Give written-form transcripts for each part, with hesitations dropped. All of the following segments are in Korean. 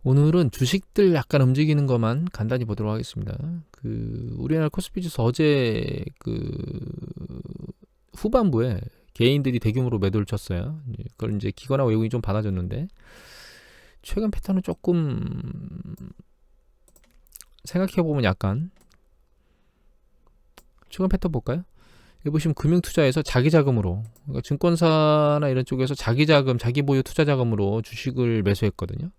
오늘은 주식들 약간 움직이는 것만 간단히 보도록 하겠습니다. 우리나라 코스피 지수 어제 후반부에 개인들이 대규모로 매도를 쳤어요. 그걸 이제 기관하고 외국인이 좀 받아줬는데, 최근 패턴은 조금 생각해보면 약간, 최근 패턴 볼까요? 여기 보시면 금융투자에서 자기 자금으로, 그러니까 증권사나 이런 쪽에서 자기 자금, 자기 보유 투자 자금으로 주식을 매수했거든요.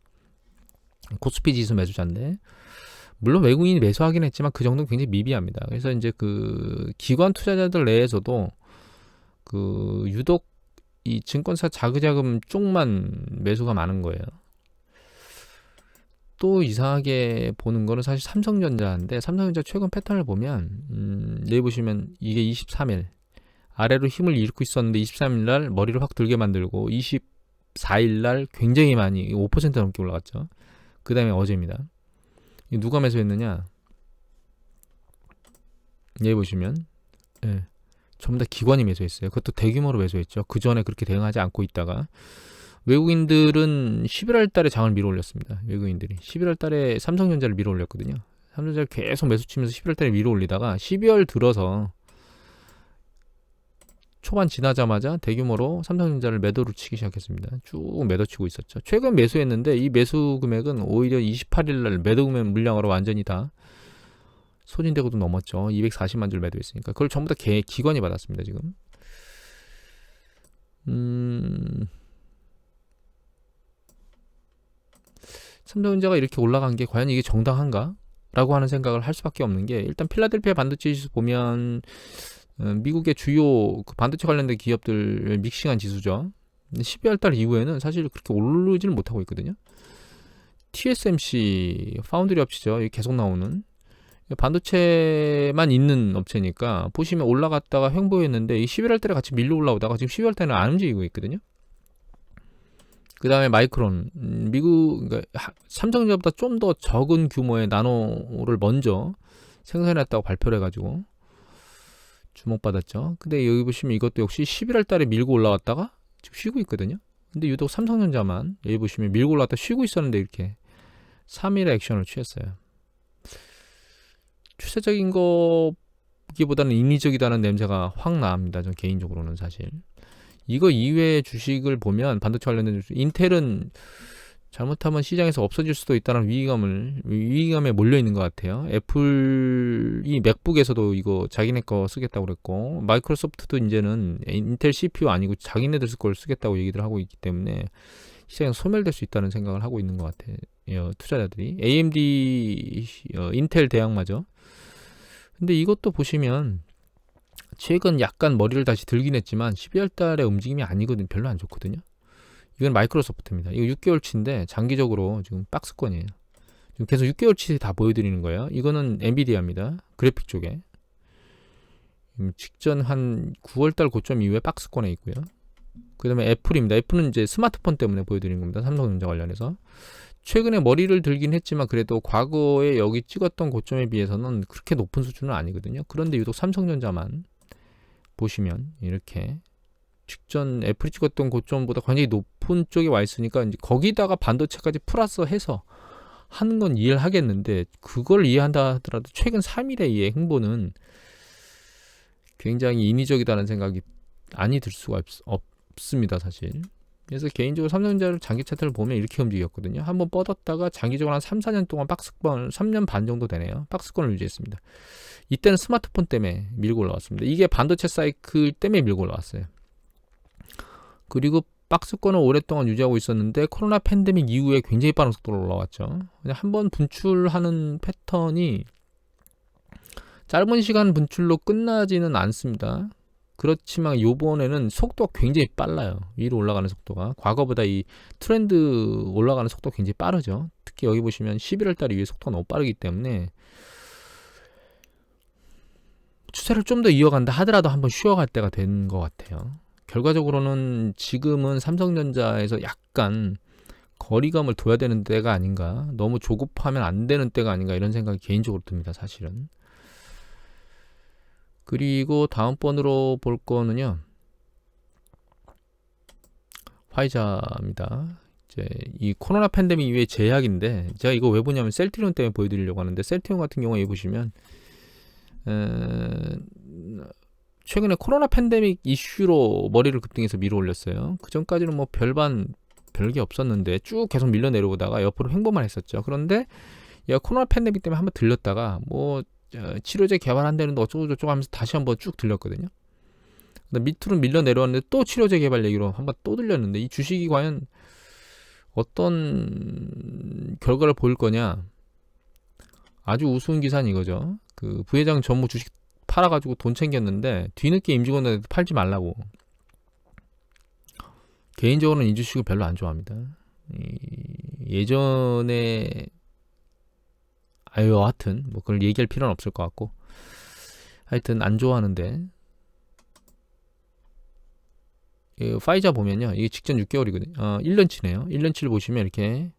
코스피 지수 매수자인데, 물론 외국인이 매수하긴 했지만 그 정도는 굉장히 미비합니다. 그래서 이제 기관 투자자들 내에서도 유독 이 증권사 자기자금 쪽만 매수가 많은 거예요. 또 이상하게 보는 거는 사실 삼성전자인데, 삼성전자 최근 패턴을 보면 여기 보시면 이게 23일 아래로 힘을 잃고 있었는데 23일 날 머리를 확 들게 만들고 24일 날 굉장히 많이 5% 넘게 올라갔죠. 그 다음에 어제입니다. 누가 매수했느냐, 여기 보시면 전부 다 기관이 매수했어요. 그것도 대규모로 매수했죠. 그 전에 그렇게 대응하지 않고 있다가 외국인들은 11월 달에 장을 밀어 올렸습니다. 외국인들이 11월 달에 삼성전자를 밀어 올렸거든요. 삼성전자를 계속 매수 치면서 11월 달에 밀어 올리다가 12월 들어서 초반 지나자마자 대규모로 삼성전자를 매도를 치기 시작했습니다. 쭉 매도 치고 있었죠. 최근 매수했는데 이 매수 금액은 오히려 28일 날 매도 금액 물량으로 완전히 다 소진되고도 넘었죠. 240만 줄 매도했으니까 그걸 전부 다 기관이 받았습니다. 지금 삼성전자가 이렇게 올라간 게 과연 이게 정당한가? 라고 하는 생각을 할 수밖에 없는 게, 일단 필라델피아 반도체 지수 보면 미국의 주요 반도체 관련된 기업들 믹싱한 지수죠. 12월 달 이후에는 사실 그렇게 오르지는 못하고 있거든요. TSMC 파운드리 업체죠. 계속 나오는 반도체만 있는 업체니까 보시면 올라갔다가 횡보했는데 이 11월 달에 같이 밀려 올라오다가 지금 12월 달에는 안 움직이고 있거든요. 그 다음에 마이크론, 그러니까 삼성전자보다 좀 더 적은 규모의 나노를 먼저 생산했다고 발표를 해가지고 주목받았죠. 근데 여기 보시면 이것도 역시 11월 달에 밀고 올라왔다가 지금 쉬고 있거든요. 근데 유독 삼성전자만 여기 보시면 밀고 올라왔다 쉬고 있었는데 이렇게 3일의 액션을 취했어요. 추세적인 거기보다는 인위적이다는 냄새가 확 납니다. 전 개인적으로는 사실. 이거 이외의 주식을 보면 반도체 관련된 주식, 인텔은 잘못하면 시장에서 없어질 수도 있다는 위기감에 몰려 있는 것 같아요. 애플이 맥북에서도 이거 자기네 거 쓰겠다고 그랬고, 마이크로소프트도 이제는 인텔 CPU 아니고 자기네들 걸 쓰겠다고 얘기들 하고 있기 때문에 시장에서 소멸될 수 있다는 생각을 하고 있는 것 같아요. 투자자들이 AMD, 인텔 대항마죠. 근데 이것도 보시면 최근 약간 머리를 다시 들긴 했지만 12월 달에 움직임이 아니거든. 별로 안 좋거든요. 이건 마이크로소프트입니다. 이거 6개월치인데 장기적으로 지금 박스권이에요. 지금 계속 6개월치 다 보여드리는 거예요. 이거는 엔비디아입니다. 그래픽 쪽에. 직전 한 9월달 고점 이후에 박스권에 있고요. 그 다음에 애플입니다. 애플은 이제 스마트폰 때문에 보여드리는 겁니다. 삼성전자 관련해서. 최근에 머리를 들긴 했지만 그래도 과거에 여기 찍었던 고점에 비해서는 그렇게 높은 수준은 아니거든요. 그런데 유독 삼성전자만 보시면 이렇게 직전 애플이 찍었던 고점보다 굉장히 높은 쪽에 와 있으니까 이제 거기다가 반도체까지 플러스 해서 하는 건 이해를 하겠는데, 그걸 이해한다 하더라도 최근 3일의 이 행보는 굉장히 인위적이다는 생각이 아니 들 수가 없습니다 사실. 그래서 개인적으로 삼성전자를 장기 차트를 보면 이렇게 움직였거든요. 한번 뻗었다가 장기적으로 한 3, 4년 동안 박스권, 3년 반 정도 되네요. 박스권을 유지했습니다. 이때는 스마트폰 때문에 밀고 올라왔습니다. 이게 반도체 사이클 때문에 밀고 올라왔어요. 그리고 박스권을 오랫동안 유지하고 있었는데 코로나 팬데믹 이후에 굉장히 빠른 속도로 올라왔죠. 한번 분출하는 패턴이 짧은 시간 분출로 끝나지는 않습니다. 그렇지만 요번에는 속도가 굉장히 빨라요. 위로 올라가는 속도가 과거보다 이 트렌드 올라가는 속도가 굉장히 빠르죠. 특히 여기 보시면 11월 달 이후에 속도가 너무 빠르기 때문에 추세를 좀 더 이어간다 하더라도 한번 쉬어갈 때가 된 것 같아요. 결과적으로는 지금은 삼성전자에서 약간 거리감을 둬야 되는 때가 아닌가, 너무 조급하면 안 되는 때가 아닌가, 이런 생각이 개인적으로 듭니다 사실은. 그리고 다음번으로 볼 거는요, 화이자입니다. 이제 이 코로나 팬데믹 이후에 제약인데 제가 이거 왜 보냐면 셀트리온 때문에 보여드리려고 하는데 셀트리온 같은 경우에 보시면 최근에 코로나 팬데믹 이슈로 머리를 급등해서 밀어 올렸어요. 그 전까지는 뭐 별게 없었는데 쭉 계속 밀려 내려오다가 옆으로 횡보만 했었죠. 그런데 얘가 코로나 팬데믹 때문에 한번 들렸다가 뭐 치료제 개발한다는데 어쩌고 저쩌고 하면서 다시 한번 쭉 들렸거든요. 근데 밑으로 밀려 내려왔는데 또 치료제 개발 얘기로 한번 또 들렸는데 이 주식이 과연 어떤 결과를 보일 거냐. 아주 우스운 기사는 이거죠. 그 부회장 전무 주식 팔아가지고 돈 챙겼는데 뒤늦게 임직원한테 팔지 말라고. 개인적으로는 이 주식을 별로 안 좋아합니다. 예전에 하여튼 뭐 그걸 얘기할 필요는 없을 것 같고 하여튼 안 좋아하는데 파이자 보면요. 이게 직전 6개월이거든요. 1년치네요. 1년치를 보시면 이렇게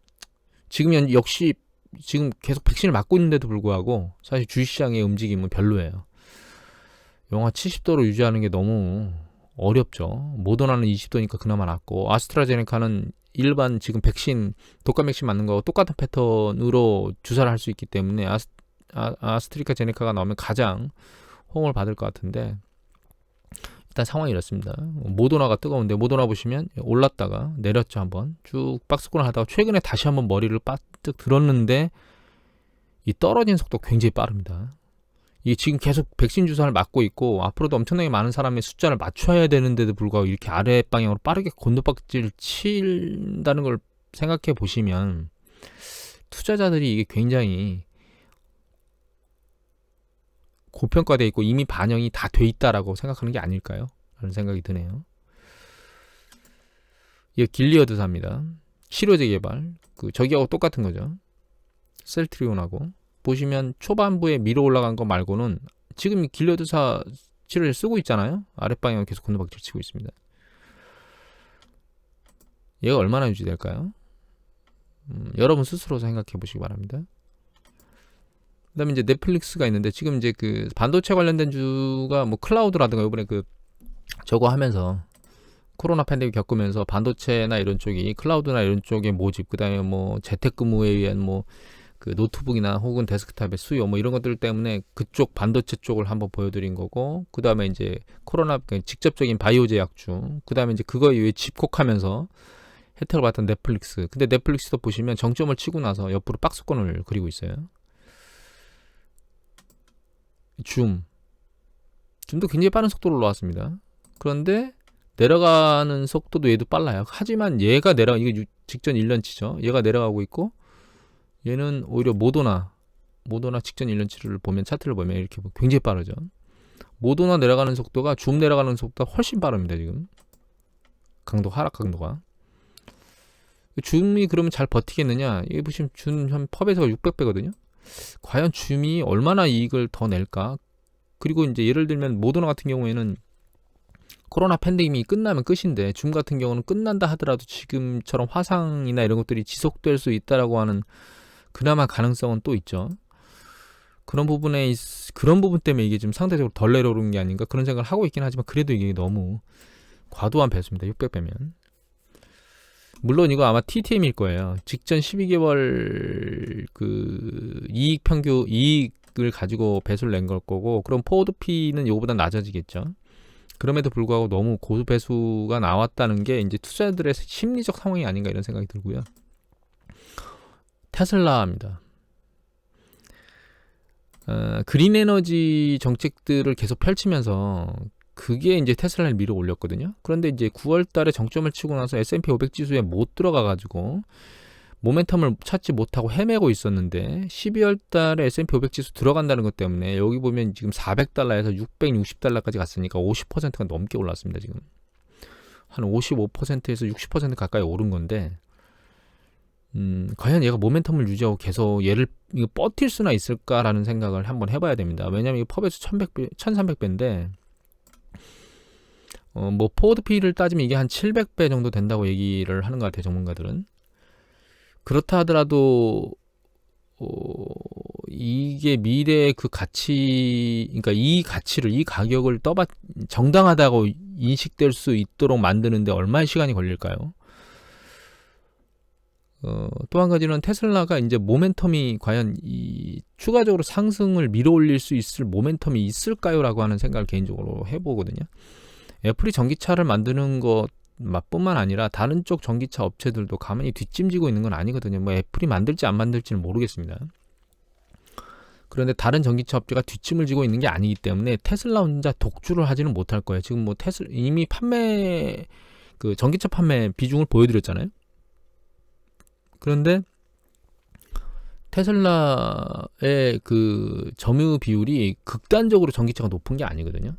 지금 역시 지금 계속 백신을 맞고 있는데도 불구하고 사실 주식시장의 움직임은 별로예요. 영하 70도로 유지하는 게 너무 어렵죠. 모더나는 20도니까 그나마 낫고 아스트라제네카는 일반 지금 백신 독감 백신 맞는 거하고 똑같은 패턴으로 주사를 할 수 있기 때문에 아스트리카제네카가 나오면 가장 호응을 받을 것 같은데 일단 상황이 이렇습니다. 모더나가 뜨거운데 모더나 보시면 올랐다가 내렸죠. 한번 쭉 박스권을 하다가 최근에 다시 한번 머리를 빠뜩 들었는데 이 떨어진 속도 굉장히 빠릅니다. 이게 지금 계속 백신 주사를 맞고 있고 앞으로도 엄청나게 많은 사람의 숫자를 맞춰야 되는데도 불구하고 이렇게 아래 방향으로 빠르게 곤두박질 친다는 걸 생각해 보시면 투자자들이 이게 굉장히 고평가되어 있고 이미 반영이 다 돼 있다라고 생각하는 게 아닐까요? 라는 생각이 드네요. 이게 길리어드사입니다. 치료제 개발. 저기하고 똑같은 거죠. 셀트리온하고. 보시면 초반부에 밀어 올라간 거 말고는 지금 길리어드사 치료제를 쓰고 있잖아요. 아랫방향으로 계속 곤두박질 치고 있습니다. 얘가 얼마나 유지될까요? 여러분 스스로 생각해 보시기 바랍니다. 그 다음에 이제 넷플릭스가 있는데 지금 이제 그 반도체 관련된 주가 뭐 클라우드라든가 이번에 저거 하면서 코로나 팬데믹 겪으면서 반도체나 이런 쪽이 클라우드나 이런 쪽의 모집 그 다음에 뭐 재택근무에 의한 뭐 그 노트북이나 혹은 데스크탑의 수요 뭐 이런 것들 때문에 그쪽 반도체 쪽을 한번 보여드린 거고 그 다음에 이제 코로나 직접적인 바이오 제약주 그 다음에 이제 그거에 의해 집콕하면서 혜택을 받던 넷플릭스. 근데 넷플릭스도 보시면 정점을 치고 나서 옆으로 박스권을 그리고 있어요. 줌도 굉장히 빠른 속도로 올라왔습니다. 그런데 내려가는 속도도 얘도 빨라요. 하지만 얘가 이게 직전 1년치죠. 얘가 내려가고 있고 얘는 오히려 모더나 직전 1년치를 보면 차트를 보면 이렇게 굉장히 빠르죠. 모더나 내려가는 속도가 줌 내려가는 속도가 훨씬 빠릅니다. 지금 하락 강도가. 줌이 그러면 잘 버티겠느냐? 여기 보시면 줌 한 펍에서가 600배거든요. 과연 줌이 얼마나 이익을 더 낼까? 그리고 이제 예를 들면 모더나 같은 경우에는 코로나 팬데믹이 끝나면 끝인데 줌 같은 경우는 끝난다 하더라도 지금처럼 화상이나 이런 것들이 지속될 수 있다라고 하는 그나마 가능성은 또 있죠. 그런 부분 때문에 이게 좀 상대적으로 덜 내려오는 게 아닌가 그런 생각을 하고 있긴 하지만 그래도 이게 너무 과도한 배수입니다. 600배면. 물론 이거 아마 TTM일 거예요. 직전 12개월 그 이익을 가지고 배수를 낸 걸 거고 그럼 포워드 P는 이거보다 낮아지겠죠. 그럼에도 불구하고 너무 고배수가 나왔다는 게 이제 투자자들의 심리적 상황이 아닌가 이런 생각이 들고요. 테슬라입니다. 그린 에너지 정책들을 계속 펼치면서 그게 이제 테슬라를 밀어 올렸거든요. 그런데 이제 9월 달에 정점을 치고 나서 S&P 500 지수에 못 들어가 가지고 모멘텀을 찾지 못하고 헤매고 있었는데 12월 달에 S&P 500 지수 들어간다는 것 때문에 여기 보면 지금 400달러에서 660달러까지 갔으니까 50%가 넘게 올랐습니다. 지금 한 55%에서 60% 가까이 오른 건데 과연 얘가 모멘텀을 유지하고 계속 얘를 이거 버틸 수나 있을까라는 생각을 한번 해봐야 됩니다. 왜냐면 이 펍에서 1300배인데 뭐 포워드 P를 따지면 이게 한 700배 정도 된다고 얘기를 하는 것 같아요. 전문가들은. 그렇다 하더라도 이게 미래의 그 가치, 그러니까 이 가격을 정당하다고 인식될 수 있도록 만드는데 얼마의 시간이 걸릴까요? 또 한 가지는 테슬라가 이제 모멘텀이 과연 이 추가적으로 상승을 밀어올릴 수 있을 모멘텀이 있을까요라고 하는 생각을 개인적으로 해보거든요. 애플이 전기차를 만드는 것뿐만 아니라 다른 쪽 전기차 업체들도 가만히 뒷짐지고 있는 건 아니거든요. 뭐 애플이 만들지 안 만들지는 모르겠습니다. 그런데 다른 전기차 업체가 뒷짐을 지고 있는 게 아니기 때문에 테슬라 혼자 독주를 하지는 못할 거예요. 지금 뭐 이미 전기차 판매 비중을 보여드렸잖아요. 그런데 테슬라의 그 점유 비율이 극단적으로 전기차가 높은 게 아니거든요.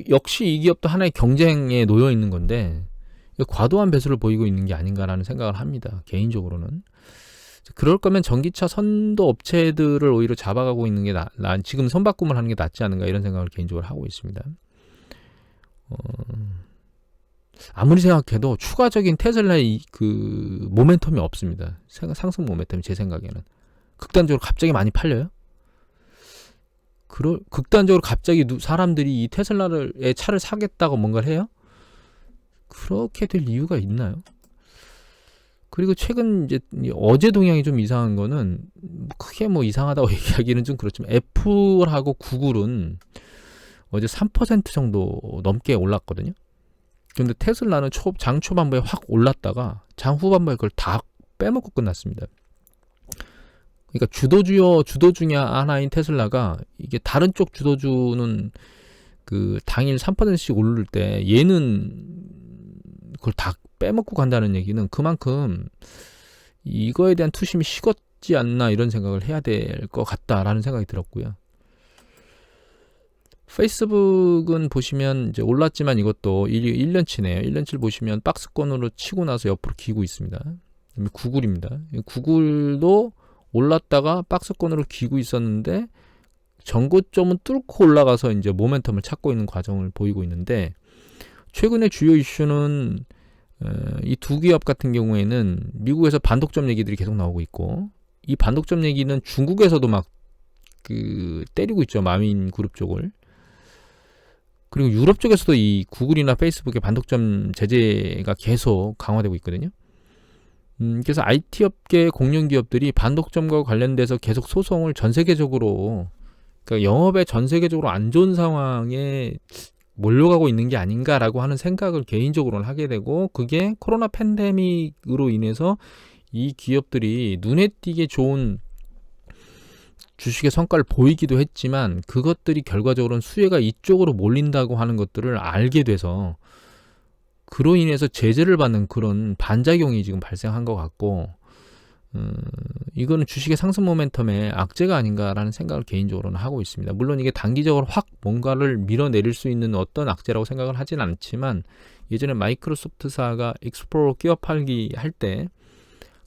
역시 이 기업도 하나의 경쟁에 놓여 있는 건데 과도한 배수를 보이고 있는 게 아닌가라는 생각을 합니다. 개인적으로는. 그럴 거면 전기차 선도 업체들을 오히려 잡아가고 있는 게 지금 선바꿈을 하는 게 낫지 않은가 이런 생각을 개인적으로 하고 있습니다. 아무리 생각해도 추가적인 테슬라의 그 모멘텀이 없습니다. 상승 모멘텀이 제 생각에는 극단적으로 갑자기 많이 팔려요. 극단적으로 갑자기 사람들이 이 테슬라의 차를 사겠다고 뭔가를 해요? 그렇게 될 이유가 있나요? 그리고 최근 이제 어제 동향이 좀 이상한 거는 크게 뭐 이상하다고 얘기하기는 좀 그렇지만 애플하고 구글은 어제 3% 정도 넘게 올랐거든요. 근데 테슬라는 장 초반부에 확 올랐다가 장 후반부에 그걸 다 빼먹고 끝났습니다. 그러니까 주도 중에 하나인 테슬라가 이게 다른 쪽 주도주는 그 당일 3%씩 오를 때 얘는 그걸 다 빼먹고 간다는 얘기는 그만큼 이거에 대한 투심이 식었지 않나 이런 생각을 해야 될 것 같다라는 생각이 들었고요. 페이스북은 보시면 이제 올랐지만 이것도 1년치네요. 1년치를 보시면 박스권으로 치고 나서 옆으로 기고 있습니다. 구글입니다. 구글도 올랐다가 박스권으로 기고 있었는데 전고점은 뚫고 올라가서 이제 모멘텀을 찾고 있는 과정을 보이고 있는데 최근에 주요 이슈는 이 두 기업 같은 경우에는 미국에서 반독점 얘기들이 계속 나오고 있고 이 반독점 얘기는 중국에서도 막 때리고 있죠. 마윈 그룹 쪽을. 그리고 유럽 쪽에서도 이 구글이나 페이스북의 반독점 제재가 계속 강화되고 있거든요. 그래서 IT 업계 공룡 기업들이 반독점과 관련돼서 계속 소송을 전 세계적으로 그러니까 영업에 전 세계적으로 안 좋은 상황에 몰려가고 있는 게 아닌가라고 하는 생각을 개인적으로는 하게 되고 그게 코로나 팬데믹으로 인해서 이 기업들이 눈에 띄게 좋은 주식의 성과를 보이기도 했지만 그것들이 결과적으로는 수혜가 이쪽으로 몰린다고 하는 것들을 알게 돼서 그로 인해서 제재를 받는 그런 반작용이 지금 발생한 것 같고 이거는 주식의 상승 모멘텀의 악재가 아닌가라는 생각을 개인적으로는 하고 있습니다. 물론 이게 단기적으로 확 뭔가를 밀어내릴 수 있는 어떤 악재라고 생각을 하진 않지만 예전에 마이크로소프트사가 익스플로러 끼워 팔기 할 때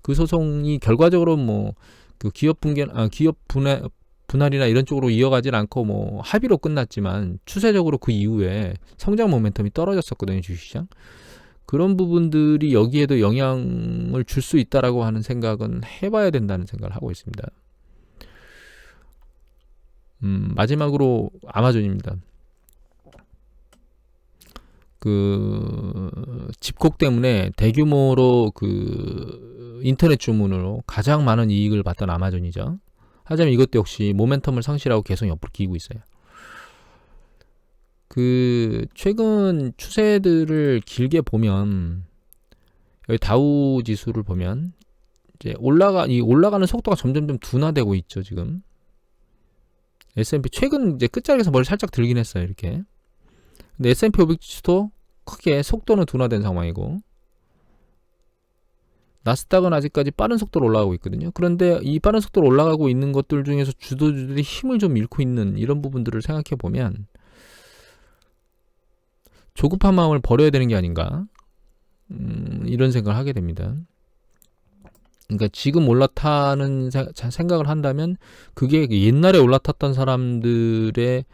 그 소송이 결과적으로 뭐 그 기업 분할이나 이런 쪽으로 이어가질 않고 뭐 합의로 끝났지만 추세적으로 그 이후에 성장 모멘텀이 떨어졌었거든요, 주식시장. 그런 부분들이 여기에도 영향을 줄 수 있다라고 하는 생각은 해봐야 된다는 생각을 하고 있습니다. 마지막으로 아마존입니다. 집콕 때문에 대규모로 인터넷 주문으로 가장 많은 이익을 봤던 아마존이죠. 하지만 이것도 역시 모멘텀을 상실하고 계속 옆으로 기고 있어요. 최근 추세들을 길게 보면 여기 다우 지수를 보면 이제 올라가는 속도가 점점점 둔화되고 있죠, 지금. S&P 최근 이제 끝자리에서 머리 살짝 들긴 했어요, 이렇게. 근데 S&P 500 지수도 크게 속도는 둔화된 상황이고 나스닥은 아직까지 빠른 속도로 올라가고 있거든요. 그런데 이 빠른 속도로 올라가고 있는 것들 중에서 주도주들이 힘을 좀 잃고 있는 이런 부분들을 생각해 보면 조급한 마음을 버려야 되는 게 아닌가 이런 생각을 하게 됩니다. 그러니까 지금 올라타는 생각을 한다면 그게 옛날에 올라탔던 사람들의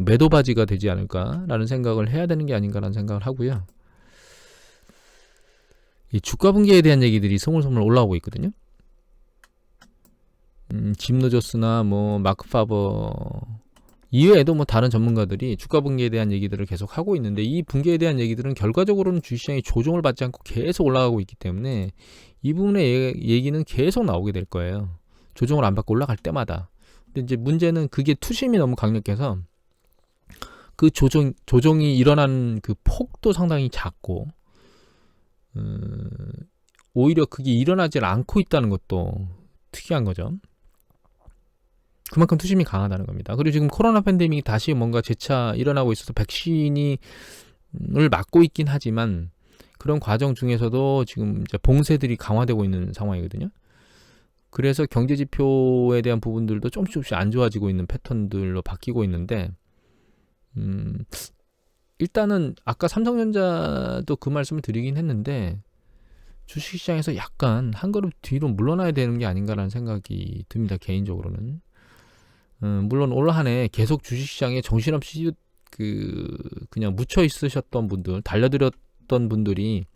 매도바지가 되지 않을까라는 생각을 해야 되는 게 아닌가라는 생각을 하고요. 이 주가 붕괴에 대한 얘기들이 스물스물 올라오고 있거든요. 짐 노조스나 뭐 마크 파버 이외에도 뭐 다른 전문가들이 주가 붕괴에 대한 얘기들을 계속 하고 있는데, 이 붕괴에 대한 얘기들은 결과적으로는 주식시장이 조정을 받지 않고 계속 올라가고 있기 때문에 이 부분의 얘기는 계속 나오게 될 거예요. 조정을 안 받고 올라갈 때마다. 근데 이제 문제는 그게 투심이 너무 강력해서 그 조정이 일어난 그 폭도 상당히 작고, 오히려 그게 일어나질 않고 있다는 것도 특이한 거죠. 그만큼 투심이 강하다는 겁니다. 그리고 지금 코로나 팬데믹이 다시 뭔가 재차 일어나고 있어서 백신을 맞고 있긴 하지만, 그런 과정 중에서도 지금 이제 봉쇄들이 강화되고 있는 상황이거든요. 그래서 경제 지표에 대한 부분들도 조금씩 안 좋아지고 있는 패턴들로 바뀌고 있는데, 일단은 아까 삼성전자도 그 말씀을 드리긴 했는데, 주식시장에서 약간 한 걸음 뒤로 물러나야 되는 게 아닌가라는 생각이 듭니다. 개인적으로는. 물론 올 한 해 계속 주식시장에 정신없이 그냥 묻혀 있으셨던 분들, 달려들었던 분들이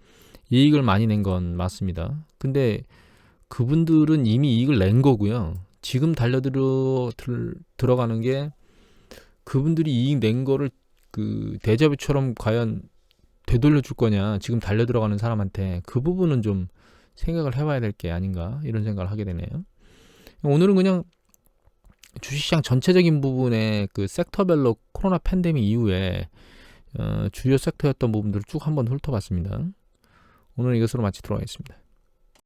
이익을 많이 낸 건 맞습니다. 근데 그분들은 이미 이익을 낸 거고요. 지금 들어가는 게, 그분들이 이익 낸 거를 그 데자뷰처럼 과연 되돌려 줄 거냐, 지금 달려 들어가는 사람한테. 그 부분은 좀 생각을 해봐야 될 게 아닌가, 이런 생각을 하게 되네요. 오늘은 그냥 주식시장 전체적인 부분에 그 섹터별로 코로나 팬데믹 이후에 주요 섹터였던 부분들을 쭉 한번 훑어봤습니다. 오늘 이것으로 마치도록 하겠습니다.